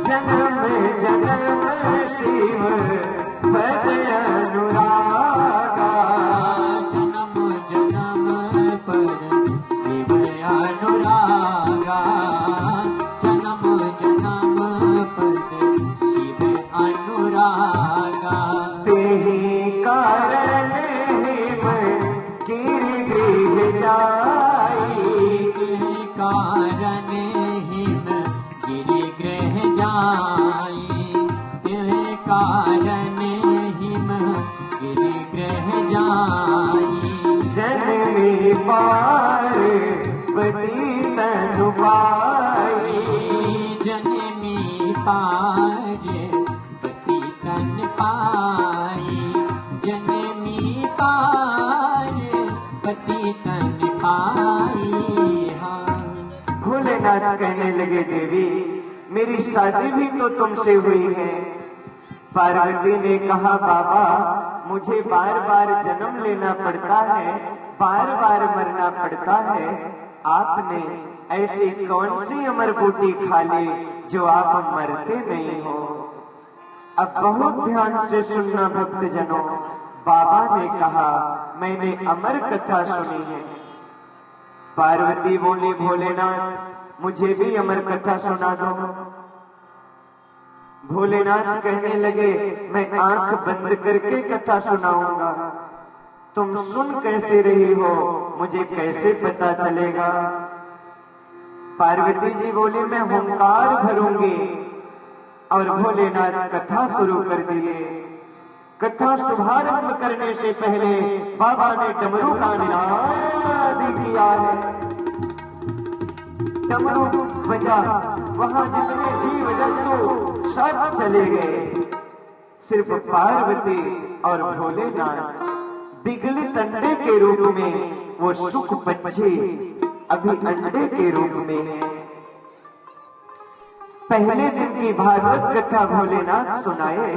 जन्म जन्म शिव पद अनुरागा, जन्म जन्म पद शिव अनुरागा, जन्म जन्म पद शिव अनुरागा। तेहि कारण हिम गिरगृह जाई, तेहि कारण हिम गिरिगृह जाई, तेहि कारण हिम गिरिगृह जाई। जन्मी पार्वती तनु पाई, जननी पार्वती तन पाई, जननी पार्वती तन पाई। भोलेनाथ कहने लगे देवी मेरी शादी भी तो तुमसे हुई है। पार्वती ने कहा बाबा मुझे बार बार जन्म लेना पड़ता है, बार बार मरना पड़ता है। आपने ऐसी कौन सी अमर बूटी खा ली जो आप मरते नहीं हो। अब बहुत ध्यान से सुनना भक्तजनों, बाबा ने कहा मैंने अमर कथा सुनी है। पार्वती बोली भोलेनाथ मुझे भी अमर कथा सुना दो। भोलेनाथ कहने लगे मैं आंख बंद करके कथा सुनाऊंगा, तुम सुन कैसे रही हो मुझे कैसे पता चलेगा। पार्वती जी बोली मैं हुंकार भरूंगी और भोलेनाथ कथा शुरू कर दिए। कथा शुभारंभ करने से पहले बाबा ने डमरू का निनाद किया है। डमरू बजा, वहां जितने जीव जंतु सब चले गए, सिर्फ पार्वती और भोलेनाथ बिगले अंडे के रूप में वो सुख पक्षी अभी अंडे के रूप में है। पहले दिन की भागवत कथा भोलेनाथ सुनाए,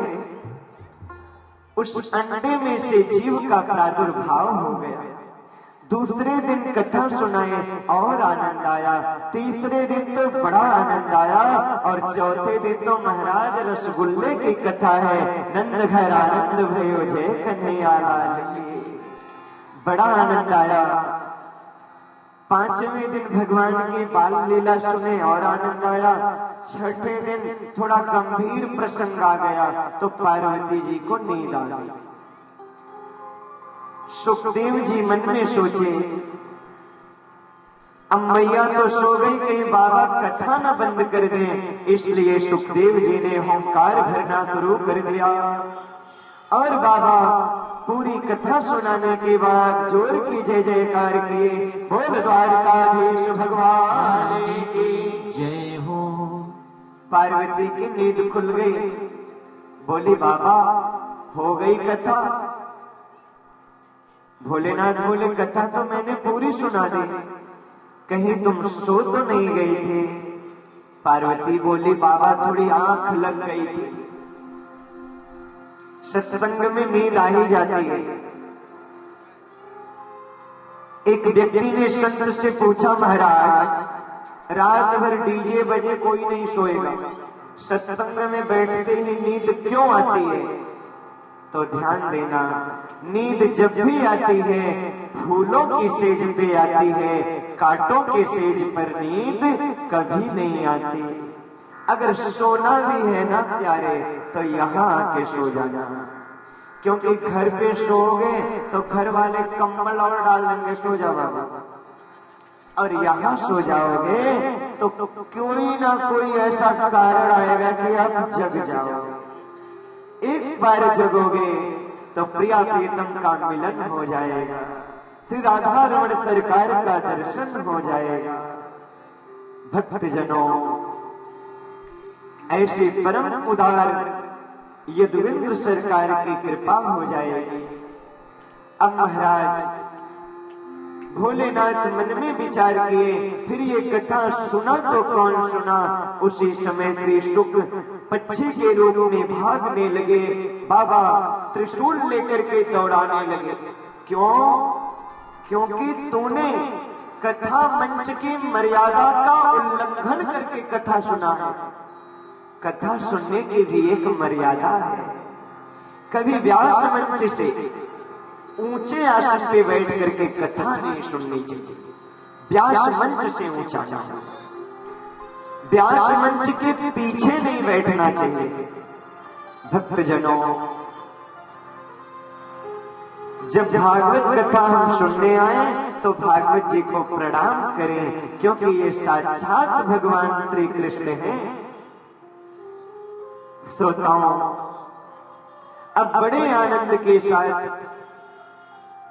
उस अंडे में से जीव का प्रादुर्भाव हो गया। दूसरे दिन कथा सुनाए और आनंद आया, तीसरे दिन तो बड़ा आनंद आया और चौथे दिन तो महाराज रसगुल्ले की कथा है। नंद घर आनंद भयो जय कन्हैया लाल की, बड़ा आनंद आया। पांचवें दिन भगवान की बाल लीला सुने और आनंद आया। छठे दिन थोड़ा गंभीर प्रसंग आ गया तो पार्वती जी को नींद आ गई। सुखदेव जी मन में सोचे अब मैया तो सो गई, कहीं बाबा कथा न बंद कर दें। इसलिए सुखदेव जी ने हुंकार भरना शुरू कर दिया और बाबा पूरी कथा सुनाने के बाद जोर की जय जयकार किए। बोल द्वारकाधीश भगवान की जय हो। पार्वती की नींद खुल गई, बोली बाबा हो गई कथा। भोलेनाथ बोले कथा तो मैंने पूरी सुना दी, कहीं तुम सो तो नहीं गई थी। पार्वती बोली बाबा थोड़ी आंख लग गई थी। सत्संग में नींद आ ही जाती है। एक व्यक्ति ने संत से पूछा महाराज रात भर डीजे बजे कोई नहीं सोएगा, सत्संग में बैठते ही नींद क्यों आती है। तो ध्यान देना, नींद जब भी आती है फूलों की सेज पे आती है, कांटों के सेज पर नींद कभी नहीं आती। अगर सोना भी है ना प्यारे तो यहाँ आके सो जाना, क्योंकि घर पे सोओगे तो घर वाले कंबल और डाल देंगे सो जाओगे, और यहाँ सो जाओगे तो कोई ना कोई ऐसा कारण आएगा कि आप जग जाओगे। एक बार जगोगे तो प्रिया प्रीतम का मिलन हो जाएगा, श्री राधा रमण सरकार का दर्शन हो जाएगा। भक्तजनों ऐसे परम उदार यदुवेंद्र सरकार की कृपा हो जाएगी। अब महाराज भोलेनाथ मन में विचार किए, फिर ये कथा सुना तो कौन सुना। उसी समय श्री शुक पक्षी के रूप में भागने लगे, बाबा त्रिशूल लेकर के दौड़ाने लगे। क्यों? क्योंकि तूने कथा मंच की मर्यादा का उल्लंघन करके कथा सुना है। कथा सुनने की भी एक मर्यादा है। कभी व्यास मंच से ऊंचे आसन पे बैठ करके कथा नहीं सुननी चाहिए। व्यास मंच से ऊंचा जाना, व्यास मंच के पीछे नहीं बैठना चाहिए। भक्तजनों, जब भागवत कथा हम सुनने आए तो भागवत जी को प्रणाम करें, क्योंकि ये साक्षात भगवान श्री कृष्ण हैं। श्रोताओं, अब बड़े आनंद के साथ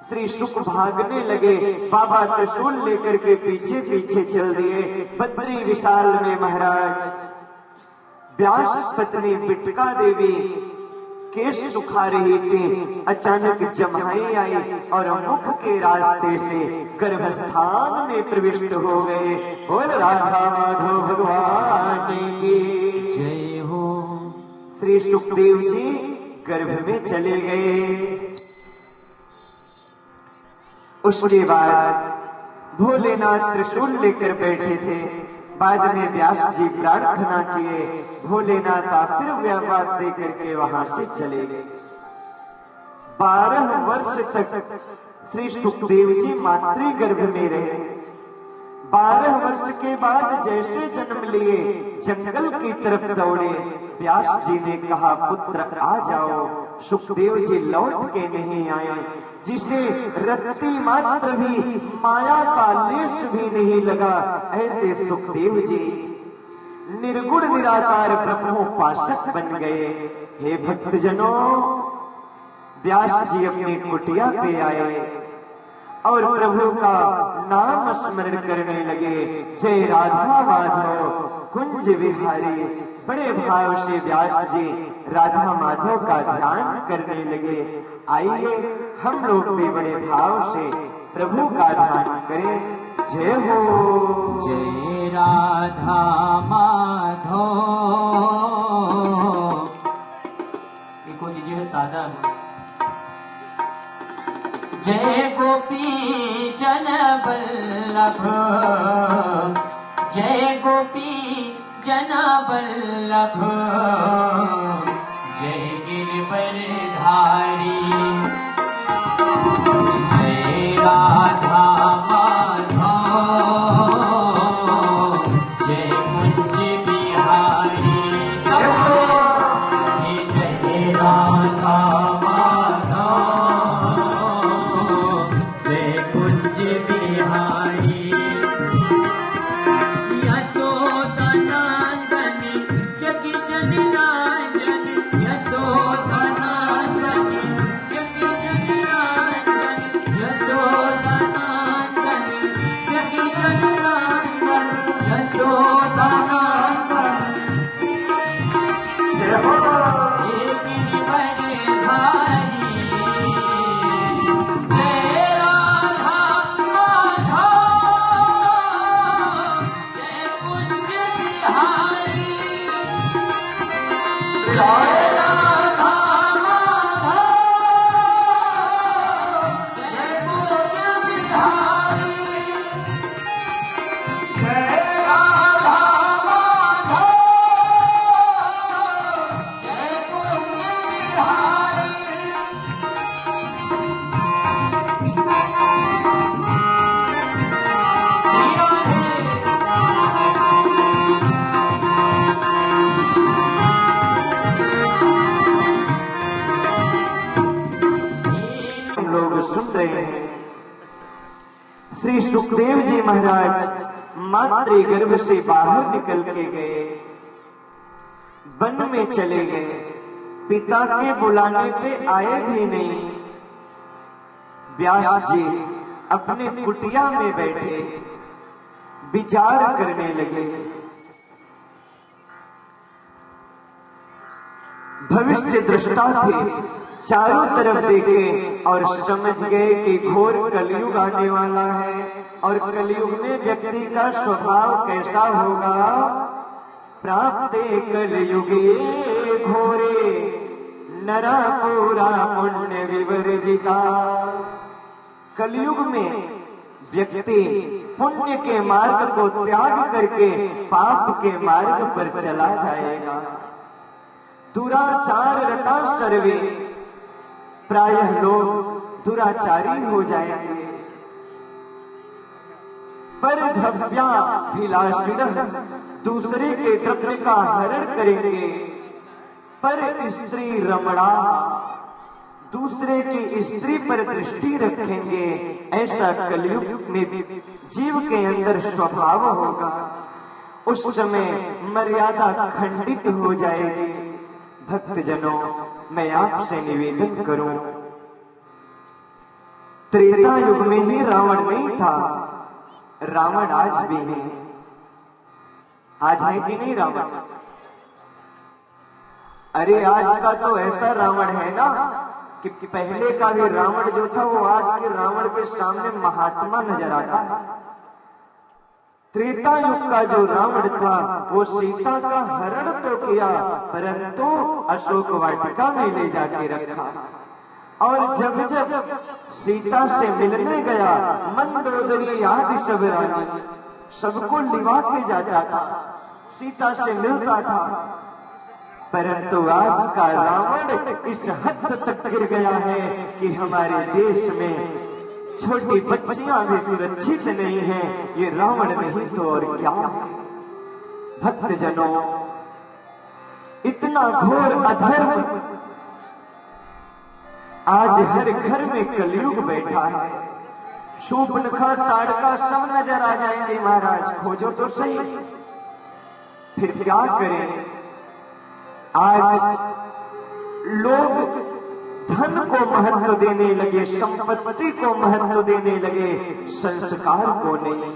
श्री शुक भागने लगे। बाबा त्रिशूल लेकर के पीछे पीछे चल दिए। बद्री विशाल में महाराज व्यास पत्नी बिटका देवी केश सुखा रही थी। अचानक जमाई आई और मुख के रास्ते से गर्भस्थान में प्रविष्ट हो गए। बोल राधा माधव भगवान की जय हो। श्री सुखदेव जी गर्भ में चले गए। उसके बाद भोलेनाथ त्रिशूल लेकर बैठे थे। बाद में व्यास जी प्रार्थना किए, भोलेनाथ आशीर्वाद देकर के वहां से चले गए। 12 वर्ष तक श्री सुखदेव जी मातृ गर्भ में रहे। 12 वर्ष के बाद जैसे जन्म लिए जंगल की तरफ दौड़े। व्यास जी ने कहा, पुत्र आ जाओ। सुखदेव जी लौट के नहीं आए। जिसे रत्ती मात्र भी माया का लेश भी नहीं लगा, ऐसे सुखदेव जी निर्गुण निराकार ब्रह्मोपासक बन गए। हे भक्तजनों, व्यास जी अपनी कुटिया पे आए और प्रभु का नाम स्मरण करने लगे। जय राधा माधव कुंज विहारी। बड़े भाव से व्यास जी राधा माधव का ध्यान करने लगे। आइए हम लोग भी बड़े भाव से प्रभु का ध्यान करें। जय हो। जय राधा माधव। देखो दीजिए साधन। जय गोपी जन वल्लभ, जय गोपी जन वल्लभ, जय गिरिवरधारी। जय राधा माधव, जय कुंज बिहारी। जय राधा माधव, जय कुंज बिहारी। श्री सुखदेव जी महाराज मातृ गर्भ से बाहर निकल के गए, वन में चले गए। पिता के बुलाने पे आए भी नहीं। व्यास जी अपने कुटिया में बैठे विचार करने लगे। भविष्य दृष्टा थे, चारों तरफ देखे और समझ गए कि घोर कलयुग आने वाला है और कलयुग में व्यक्ति का स्वभाव कैसा होगा। प्राप्ते कलयुगे घोरे नरा पूरा पुण्य विवर्जिता। कलयुग में व्यक्ति पुण्य के मार्ग को त्याग करके पाप के मार्ग पर चला जाएगा। दुराचार रता सर्वे, प्रायः लोग दुराचारी हो जाएंगे। पर धव्याभिलाषिणः, दूसरे के द्रव्य का हरण करेंगे। पर स्त्री रमणा, दूसरे की स्त्री पर दृष्टि रखेंगे। ऐसा कलयुग में जीव के अंदर स्वभाव होगा। उस समय मर्यादा खंडित हो जाएगी। भक्तजनों, मैं आपसे निवेदन करूं, त्रेता युग में ही रावण नहीं था, रावण आज भी है। आज है कि नहीं रावण? अरे आज का तो ऐसा रावण है ना कि पहले का भी रावण जो था वो आज के रावण के सामने महात्मा नजर आता है। त्रेता युग का जो रावण था वो सीता का हरण तो किया, परंतु अशोक वाटिका में ले जाके रखा। और जब जब सीता से मिलने गया, मंदोदरी आदि सब रानी सबको लिवा के जाता था, सीता से मिलता था। परंतु आज का रावण इस हद तक गिर गया है कि हमारे देश में छोटी बच्चियां भी सुरक्षित नहीं हैं। ये रावण नहीं तो और क्या है। भक्तजनों, इतना घोर अधर्म आज हर घर में कलयुग बैठा है। शूर्पणखा, ताड़का सब नजर आ जाएंगे महाराज, खोजो तो सही। फिर क्या करें? आज लोग धन को महत्व देने लगे, संपत्ति को महत्व देने लगे, संस्कार को नहीं।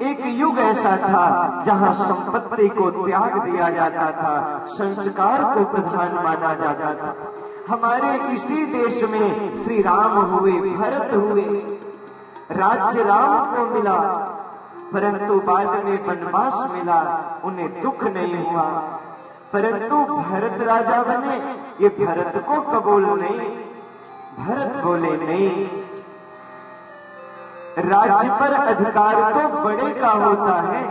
एक युग ऐसा था जहां संपत्ति को त्याग दिया जाता था, संस्कार को प्रधान माना जाता था। हमारे इसी देश में श्री राम हुए, भरत हुए, राज्य राम को मिला, परंतु बाद में वनवास मिला, उन्हें दुख नहीं हुआ। परंतु भरत राजा बने, ये भरत को कबूल नहीं। भरत बोले नहीं, राज्य पर अधिकार तो बड़े का होता है,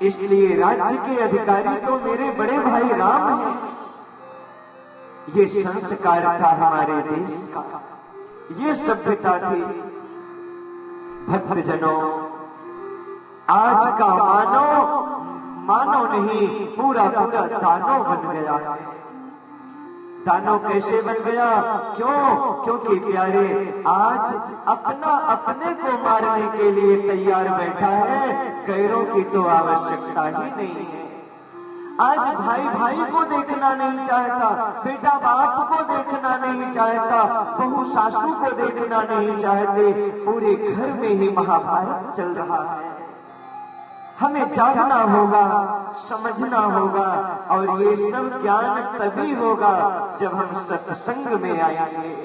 इसलिए राज्य के अधिकारी तो मेरे बड़े भाई राम हैं। ये संस्कार था हमारे देश का, ये सभ्यता थी। भक्तजनों, आज का मानव नहीं, पूरा दानव बन गया है। दानव कैसे बन गया? क्यों? क्योंकि प्यारे आज अपना अपने को मारने के लिए तैयार बैठा है, गैरों की तो आवश्यकता ही नहीं है। आज भाई भाई को देखना नहीं चाहता, बेटा बाप को देखना नहीं चाहता, बहू सासू को देखना नहीं चाहते, पूरे घर में ही महाभारत चल रहा है। हमें जागना होगा, समझना होगा, और ये सब ज्ञान तभी होगा जब हम सत्संग में आएंगे।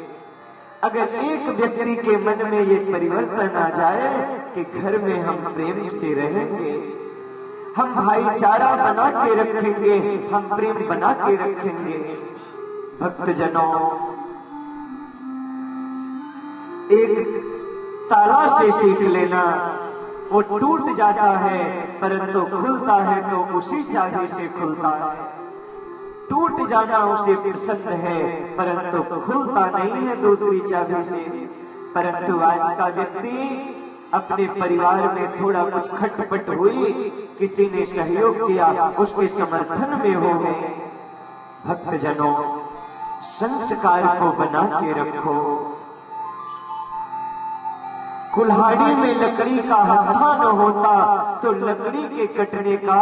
अगर एक व्यक्ति के मन में ये परिवर्तन आ जाए कि घर में हम प्रेम से रहेंगे, हम भाईचारा बना के रखेंगे, हम प्रेम बना के रखेंगे। भक्तजनों, एक ताला से सीख लेना, वो टूट जाता है परंतु खुलता है तो उसी चाबी से खुलता है। टूट जाना उसे पसंद है परंतु खुलता नहीं है दूसरी चाबी से। परंतु आज का व्यक्ति अपने परिवार में थोड़ा कुछ खटपट हुई, किसी ने सहयोग किया, उसके समर्थन में हो गए। भक्तजनों, संस्कार को बना के रखो। कुल्हाड़ी में लकड़ी का हत्था न होता तो लकड़ी के कटने का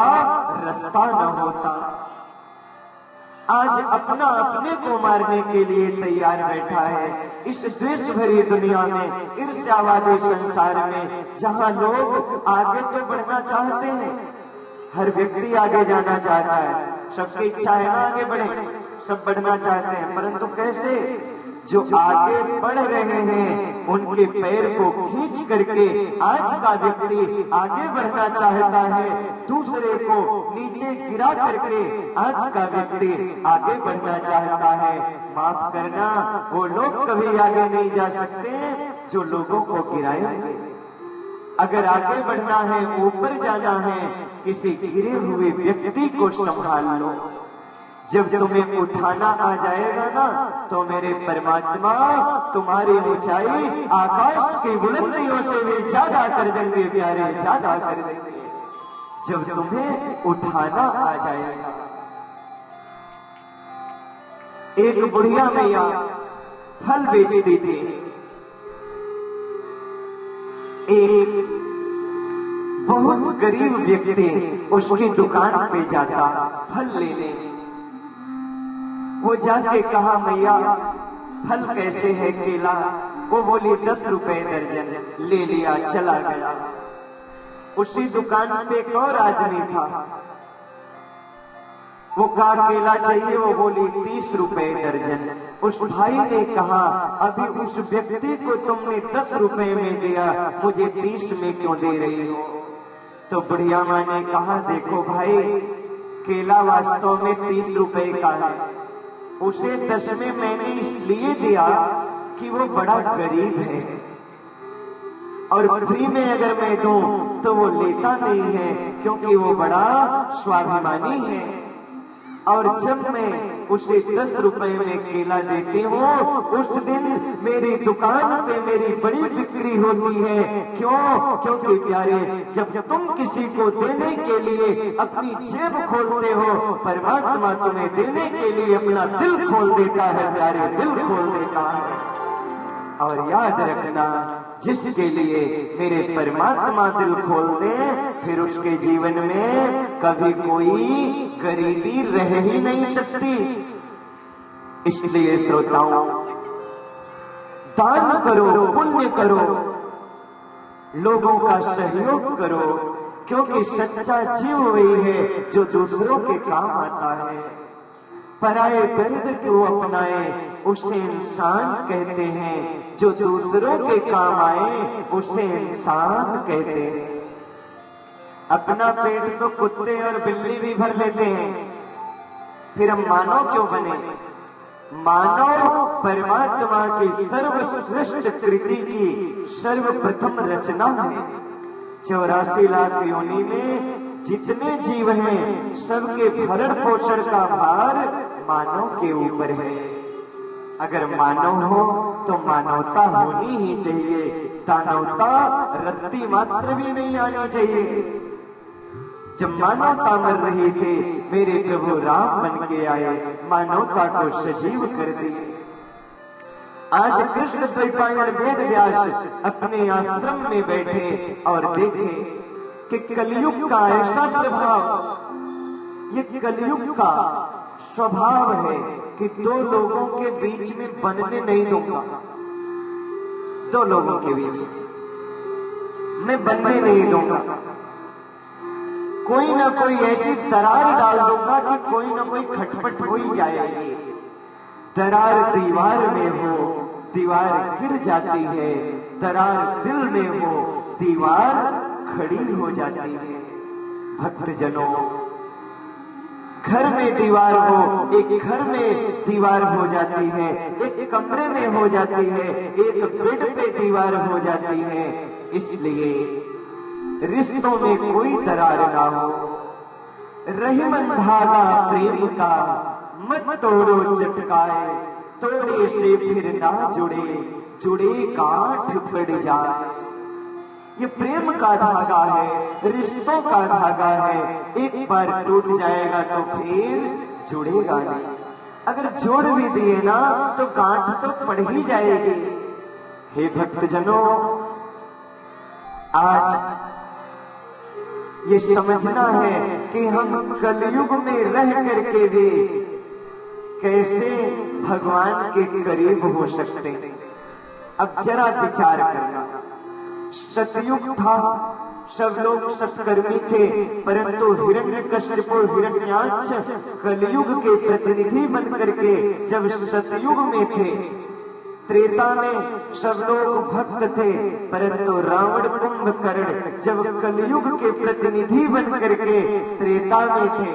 रास्ता न होता। आज अपना अपने को मारने के लिए तैयार बैठा है। इस द्वेष भरी दुनिया में, ईर्ष्यावादी संसार में, जहां लोग आगे तो बढ़ना चाहते हैं, हर व्यक्ति आगे जाना चाहता है, सबकी इच्छा है ना आगे बढ़े, सब बढ़ना चाहते हैं, परंतु कैसे? जो आगे बढ़ रहे हैं उनके पैर को खींच करके आज का व्यक्ति आगे बढ़ना चाहता है, दूसरे को नीचे गिरा करके आज का व्यक्ति आगे बढ़ना चाहता है। माफ करना, वो लोग कभी आगे नहीं जा सकते जो लोगों को गिराएंगे। अगर आगे बढ़ना है, ऊपर जाना है, किसी गिरे हुए व्यक्ति को संभाल लो। जब तुम्हें उठाना आ जाएगा ना, तो मेरे परमात्मा तुम्हारी ऊंचाई आकाश की बुलंदियों से भी ज्यादा कर देंगे प्यारे, ज्यादा कर देंगे। जब तुम्हें उठाना आ जाएगा। एक बुढ़िया मैया फल बेचती थी। एक बहुत गरीब व्यक्ति उसकी दुकान पे जाता फल लेने। वो जाके कहा, मैया फल कैसे है केला? वो बोली 10 रुपए दर्जन। ले लिया, चला गया। उसी दुकान पे एक और आदमी था। वो कहा केला चाहिए, वो बोली 30 रुपए दर्जन। उस भाई ने कहा, अभी उस व्यक्ति को तुमने 10 रुपए में दिया, मुझे 30 में क्यों दे रही हो? तो बुढ़िया माँ ने कहा, देखो भाई, केला वास्तव में 30 रुपए का है। उसे 10 में मैंने इसलिए दिया कि वो बड़ा गरीब है, और फ्री में अगर मैं दूं तो वो लेता नहीं है, क्योंकि वो बड़ा स्वाभिमानी है। और जब मैं उसे 10 रुपए में केला देती हूँ, उस दिन मेरी दुकान पे मेरी बड़ी बिक्री होती है। क्यों? क्योंकि प्यारे, जब तुम किसी को देने के लिए अपनी जेब खोलते हो, परमात्मा तुम्हें देने के लिए अपना दिल खोल देता है प्यारे, दिल खोल देता है। और याद रखना, जिसके लिए मेरे परमात्मा दिल खोल दे, फिर उसके जीवन में कभी कोई गरीबी रह ही नहीं सकती। इसलिए श्रोताओं, दान करो, पुण्य करो, लोगों का सहयोग करो, क्योंकि सच्चा जीव वही है जो दूसरों के काम आता है। पराये दर्द को अपनाए उसे इंसान कहते हैं, जो दूसरों के काम आए उसे इंसान कहते हैं। अपना पेट तो कुत्ते और बिल्ली भी भर लेते हैं, फिर हम मानव क्यों बने? मानव परमात्मा की सर्वश्रेष्ठ कृति की सर्वप्रथम रचना है। 84 लाख योनि में जितने जीव हैं, सबके भरण पोषण का भार मानव के ऊपर है। अगर मानव हो तो मानवता होनी ही चाहिए, दानवता रत्ती मात्र भी नहीं आनी चाहिए। जब मानवता मर रही थी, मेरे प्रभु राम बन के आए, मानवता को सजीव कर दिए। आज कृष्ण द्वैपायन वेद व्यास अपने आश्रम में बैठे और देखे कि कलयुग का ऐसा प्रभाव, ये कलयुग का स्वभाव है कि दो लोगों के बीच में बनने नहीं दूंगा। दो लोगों के बीच में बनने नहीं दूंगा। कोई ना कोई ऐसी दरार डाल दूंगा कि कोई ना कोई खटपट हो ही जाएगी। दरार दीवार में हो, दीवार गिर जाती है। दरार दिल में हो, दीवार खड़ी हो जाती है। भक्तजनों, घर में दीवार हो, एक घर में दीवार हो जाती है, एक कमरे में हो जाती है, एक बेड पे दीवार हो जाती है। इसलिए रिश्तों में कोई दरार ना हो। रहीमन धागा प्रेम का मत तोड़ो चटकाए, तोड़े से फिर ना जुड़े, जुड़े गांठ पड़ जाए। ये प्रेम का धागा है, रिश्तों का धागा है। एक बार टूट जाएगा तो फिर जुड़ेगा नहीं। अगर जोड़ भी दिए ना तो गांठ तो पड़ ही जाएगी। हे भक्तजनों, आज ये समझना है कि हम कलयुग में रह करके भी कैसे भगवान के करीब हो सकते हैं। अब जरा विचार करना। सतयुग था, सब लोग सत्कर्मी थे, परंतु हिरण्यकश्यप और हिरण्याक्ष कलयुग के प्रतिनिधि बन करके जब सतयुग में थे, त्रेता में सब लोग भक्त थे, परंतु रावण कुंभकर्ण जब कलयुग के प्रतिनिधि बन करके त्रेता में थे।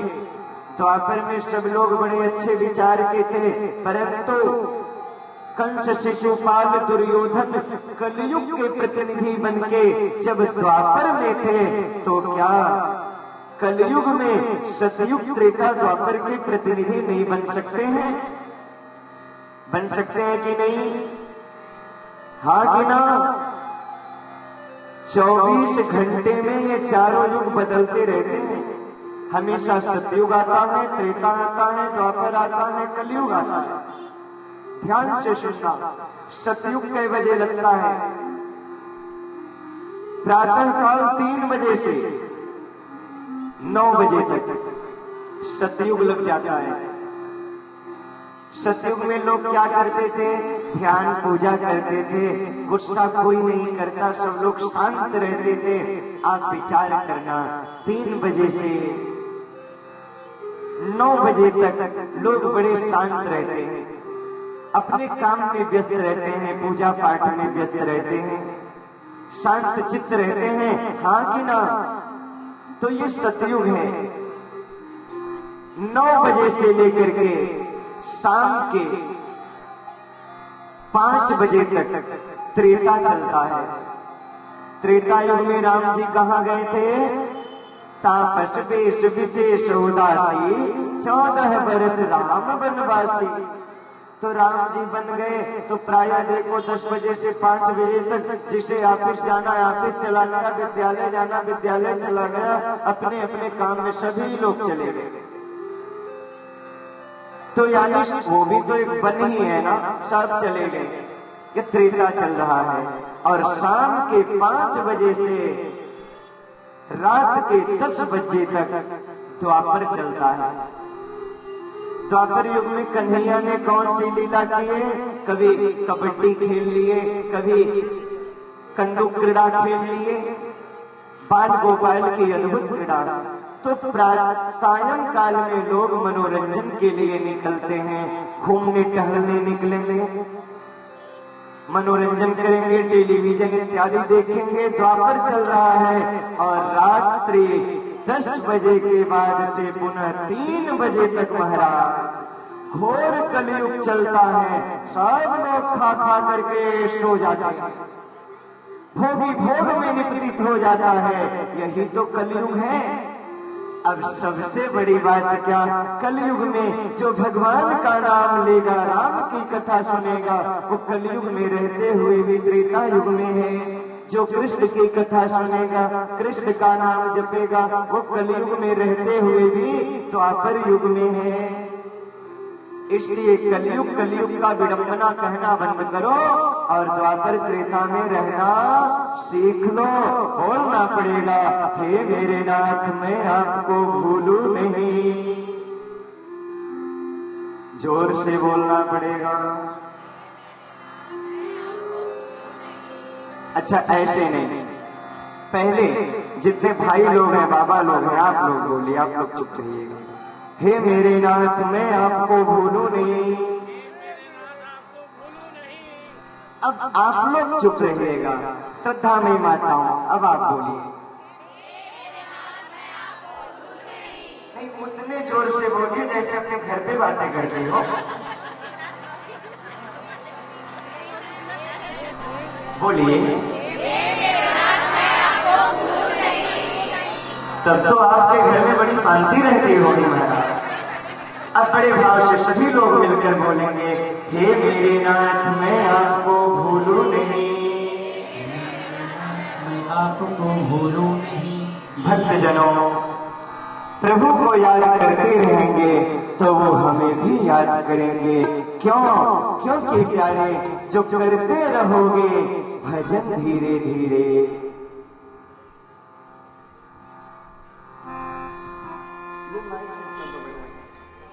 द्वापर में सब लोग बड़े अच्छे विचार के थे, परंतु कंस शिशुपाल दुर्योधन कलयुग के प्रतिनिधि बनके जब द्वापर में थे, तो क्या कलयुग में सतयुग त्रेता द्वापर के प्रतिनिधि नहीं बन सकते हैं? बन सकते हैं कि नहीं? हाँ कि ना? 24 घंटे में ये चारों युग बदलते रहते हैं। हमेशा सतयुग आता है, त्रेता आता है, द्वापर आता है, कलयुग आता है। ध्यान से सुनना। सतयुग कई बजे लगता है? प्रातः काल 3 बजे से 9 बजे तक सतयुग लग जाता है। सतयुग में लोग क्या करते थे? ध्यान पूजा करते थे, गुस्सा कोई नहीं करता, सब लोग शांत रहते थे। आप विचार करना, 3 बजे से 9 बजे तक लोग बड़े शांत रहते हैं, अपने काम में व्यस्त रहते हैं, पूजा पाठ में व्यस्त रहते हैं, शांत चित्त रहते हैं। हाँ कि ना? तो ये सतयुग है। 9 बजे से लेकर के शाम के 5 बजे तक त्रेता चलता है। त्रेता युग में राम जी कहाँ गए थे? तापस वेश विशेष उदासी 14 बरस राम वनवासी। तो राम जी बन गए तो प्रायः देखो 10 बजे से 5 बजे तक जिसे ऑफिस जाना है ऑफिस चला गया, विद्यालय जाना विद्यालय चला गया, अपने अपने काम में सभी लोग चले गए। तो यानी वो भी तो एक वन ही है ना, सब चले गए। ये त्रेता चल रहा है। और शाम के 5 बजे से रात के 10 बजे तक द्वापर चलता है। द्वापर युग में कन्हैया ने कौन सी लीला की है? कभी कबड्डी खेल लिए, कभी कंदुक क्रीड़ा खेल लिए, बाल गोपाल की अद्भुत क्रीड़ा। तो सायं काल में लोग मनोरंजन के लिए निकलते हैं, घूमने टहलने निकलेंगे, मनोरंजन करेंगे, टेलीविजन इत्यादि देखेंगे। द्वापर चल रहा है और रात्रि 10 बजे के बाद से पुनः 3 बजे तक महाराज घोर कलयुग चलता है। सब लोग खा खा करके सो जाते हैं, भोगी भोग में निपतित हो जाता है। यही तो कलयुग है। अब सबसे बड़ी बात क्या? कलयुग में जो भगवान का नाम लेगा, राम की कथा सुनेगा, वो कलयुग में रहते हुए भी त्रेता युग में है। जो कृष्ण की कथा सुनेगा, कृष्ण का नाम जपेगा, वो कलयुग में रहते हुए भी द्वापर युग में है। इसलिए कलयुग का विडंबना कहना बंद करो और द्वापर त्रेता में रहना सीख लो। बोलना पड़ेगा, हे मेरे नाथ मैं आपको भूलूं नहीं। जोर से बोलना पड़ेगा। अच्छा ऐसे नहीं, पहले जितने भाई लोग हैं, बाबा लोग हैं, आप लोग बोलिए, आप लोग चुप रहिएगा। हे मेरे नाथ मैं आपको भूलूं नहीं। अब आप लोग चुप रहिएगा। श्रद्धा में माताओं, अब आप बोलिए। नहीं, उतने जोर से बोलिए जैसे अपने घर पे बातें करते हो। बोलिए। तब तो आपके घर में बड़ी शांति रहती होगी महाराज। अब बड़े भाव से सभी लोग मिलकर बोलेंगे, हे मेरे नाथ मैं आपको भूलूं नहीं, मैं आपको भूलूं नहीं। भक्तजनों प्रभु को याद करते रहेंगे तो वो हमें भी याद करेंगे। क्यों? क्योंकि प्यारे जो करते रहोगे भजन धीरे धीरे। ये माइक सेट कर दो।